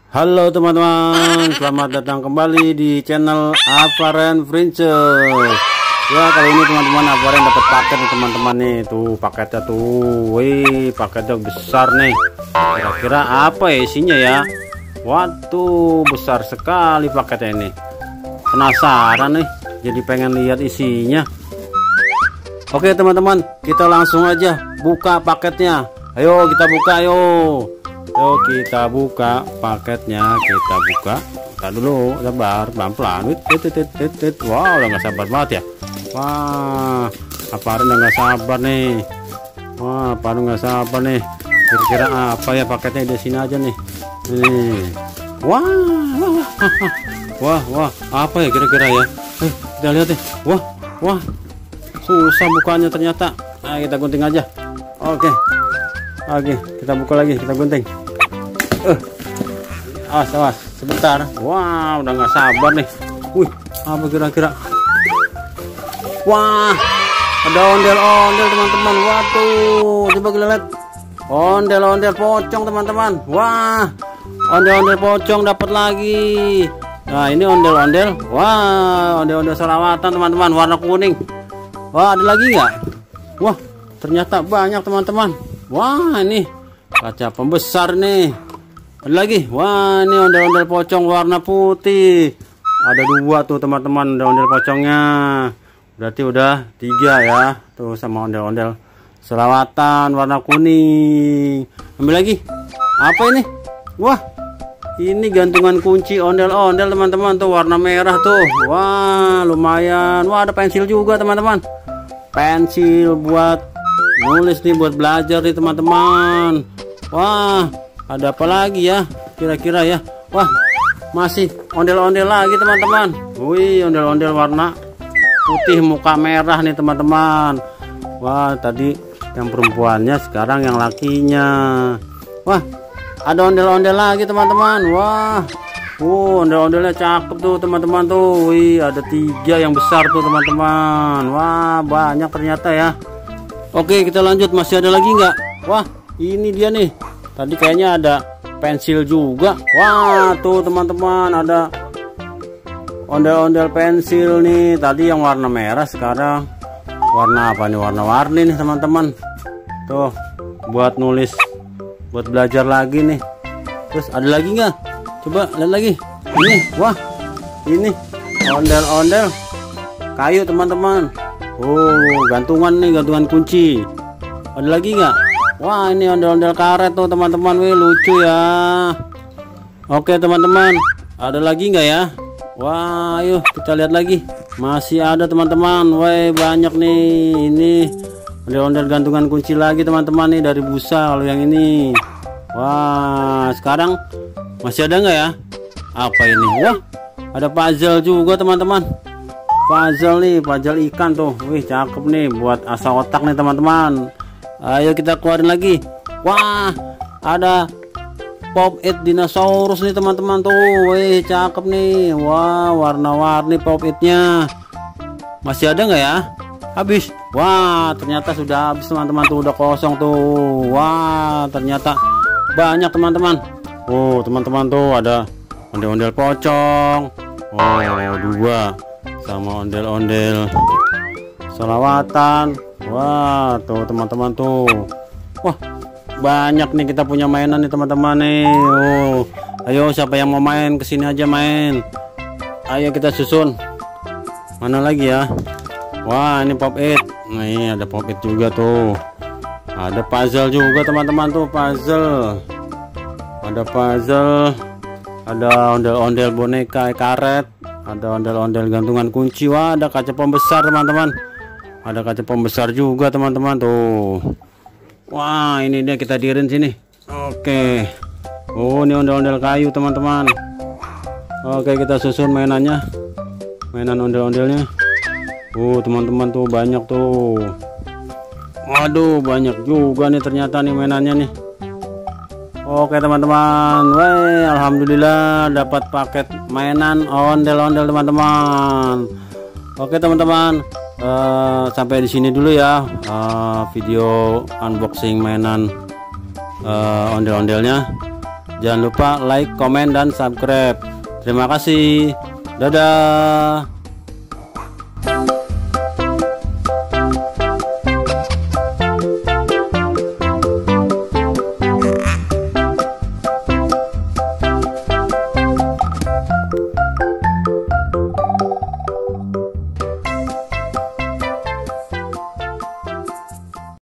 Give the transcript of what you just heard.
Halo teman-teman, selamat datang kembali di channel Aparen Princess. Ya, kali ini teman-teman Aparen dapat paket nih teman-teman nih. Tuh paketnya tuh, wih paketnya besar nih. Kira-kira apa ya isinya ya? Waduh, besar sekali paketnya ini. Penasaran nih, jadi pengen lihat isinya. Oke teman-teman, kita langsung aja buka paketnya. Ayo kita buka, ayo. Yuk kita buka paketnya, kita buka. Kita dulu, sabar, pelan-pelan. Wow, udah nggak sabar banget ya. Wah, Aparen udah nggak sabar nih. Wah, Aparen nggak sabar nih. Kira-kira apa ya paketnya di sini aja nih. Nih. Wah, apa ya kira-kira ya? Kita lihat deh. Wah, susah bukanya ternyata. Nah, kita gunting aja. Oke, kita buka lagi, kita gunting. Awas, sebentar. Wah, udah nggak sabar nih. Wih, apa kira-kira? Wah, ada ondel-ondel teman-teman. Waduh, coba kita lihat. Ondel-ondel pocong teman-teman. Wah, ondel-ondel pocong dapat lagi. Nah, ini ondel-ondel. Wah, ondel-ondel selawatan teman-teman, warna kuning. Wah, ada lagi nggak? Wah, ternyata banyak teman-teman. Wah, ini kaca pembesar nih. Ada lagi. Wah, ini ondel-ondel pocong warna putih. Ada 2 tuh teman-teman ondel-ondel pocongnya. Berarti udah 3 ya. Tuh sama ondel-ondel selawatan warna kuning. Ambil lagi. Apa ini? Wah, ini gantungan kunci ondel-ondel teman-teman tuh warna merah tuh. Wah, lumayan. Wah, ada pensil juga teman-teman. Pensil buat nulis nih, buat belajar nih teman-teman. Wah, ada apa lagi ya kira-kira ya? Wah, masih ondel-ondel lagi teman-teman. Wih, ondel-ondel warna putih muka merah nih teman-teman. Wah, tadi yang perempuannya, sekarang yang lakinya. Wah, ada ondel-ondel lagi teman-teman. Wah, ondel-ondelnya cakep tuh teman-teman tuh. Wih, ada 3 yang besar tuh teman-teman. Wah, banyak ternyata ya. Oke, kita lanjut. Masih ada lagi nggak? Wah, ini dia nih. Tadi kayaknya ada pensil juga. Wah, tuh teman-teman ada ondel-ondel pensil nih. Tadi yang warna merah, sekarang warna apa nih? Warna-warni nih teman-teman. Tuh, buat nulis, buat belajar lagi nih. Terus ada lagi nggak? Coba lihat lagi. Ini, wah, ini ondel-ondel kayu teman-teman. Gantungan nih, gantungan kunci. Ada lagi nggak? Wah, ini ondel-ondel karet tuh teman-teman. Wih, lucu ya. Oke teman-teman, ada lagi nggak ya? Wah, ayo kita lihat lagi. Masih ada teman-teman. Wih, banyak nih. Ini ondel-ondel gantungan kunci lagi teman-teman nih, dari busa kalau yang ini. Wah, sekarang masih ada nggak ya? Apa ini? Wah, ada puzzle juga teman-teman. Puzzle nih, puzzle ikan tuh. Wih, cakep nih buat asa otak nih teman-teman. Ayo kita keluarin lagi. Wah, ada pop it dinosaurus nih teman-teman tuh. Wih, cakep nih. Wah, warna-warni pop itnya. Masih ada nggak ya? Habis. Wah, ternyata sudah habis teman-teman tuh, udah kosong tuh. Wah, ternyata banyak teman-teman. Teman-teman tuh ada ondel-ondel pocong. 2 sama ondel-ondel selawatan. Wah, tuh teman-teman tuh. Wah, banyak nih kita punya mainan nih teman-teman nih. Ayo siapa yang mau main, kesini aja main. Ayo kita susun. Mana lagi ya? Wah, ini pop it. Nih ada pop it juga tuh. Ada puzzle juga teman-teman tuh, puzzle. Ada puzzle. Ada ondel-ondel boneka karet. Ada ondel-ondel gantungan kunci. Wah, ada kaca pembesar teman-teman. Ada kaca pembesar juga teman-teman tuh. Wah, ini dia, kita dirin sini. Oke. Ini ondel-ondel kayu teman-teman. Oke, kita susun mainannya. Mainan ondel-ondelnya. Teman-teman tuh banyak tuh. Waduh, banyak juga nih ternyata nih mainannya nih. Oke teman-teman. Wih, alhamdulillah dapat paket mainan ondel-ondel teman-teman. Oke teman-teman, sampai di sini dulu ya video unboxing mainan ondel-ondelnya. Jangan lupa like, komen, dan subscribe. Terima kasih. Dadah.